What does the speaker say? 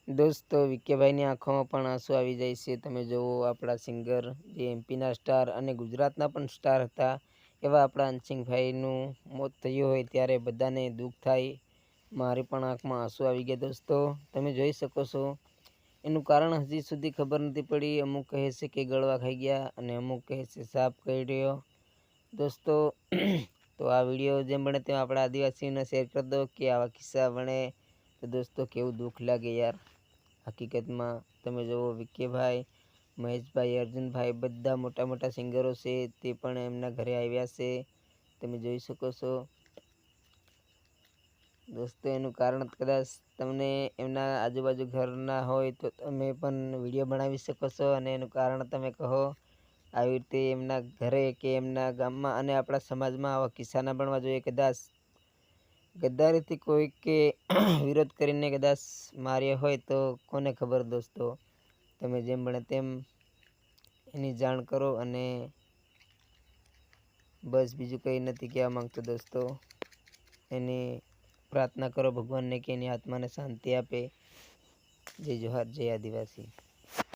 દોસ્તો વિક્કીભાઈની આંખોમાં પણ આંસુ આવી જાય છે. તમે જુઓ, આપણા સિંગર જે એમપીના સ્ટાર અને ગુજરાતના પણ સ્ટાર હતા, એવા આપણા અંશિંગભાઈનું મોત થયું હોય ત્યારે બધાને દુઃખ થાય. મારી પણ આંખમાં આંસુ આવી ગયા. દોસ્તો તમે જોઈ શકો છો, એનું કારણ હજી સુધી ખબર નથી પડી. અમુક કહે છે કે ગળવા ખાઈ ગયા અને અમુક કહે છે સાપ કરડ્યો. દોસ્તો તો આ વિડીયો જેમ બને તેમ આપણા આદિવાસીઓને શેર કરી દો કે આવા કિસ્સા બને તો દોસ્તો કેવું દુઃખ લાગે યાર. હકીકતમાં તમે જુઓ, વિક્કીભાઈ, મહેશભાઈ, અર્જુનભાઈ બધા મોટા મોટા સિંગરો છે, તે પણ એમના ઘરે આવ્યા છે. તમે જોઈ શકો છો દોસ્તો. એનું કારણ કદાચ તમને એમના આજુબાજુ ઘરના હોય તો તમે પણ વિડીયો બનાવી શકો છો અને એનું કારણ તમે કહો. આવી રીતે એમના ઘરે કે એમના ગામમાં અને આપણા સમાજમાં આવા કિસ્સા ના બનવા જોઈએ. કદાચ ગદ્દારીથી કોઈ કે વિરોધ કરીને કદાચ માર્યો હોય તો કોને ખબર. દોસ્તો તમે જેમ બને તેમ એની જાણ કરો અને બસ બીજું કંઈ નથી કહેવા માંગતો. દોસ્તો એની પ્રાર્થના કરો ભગવાનને કે એની આત્માને શાંતિ આપે. જય જોહાર, જય આદિવાસી.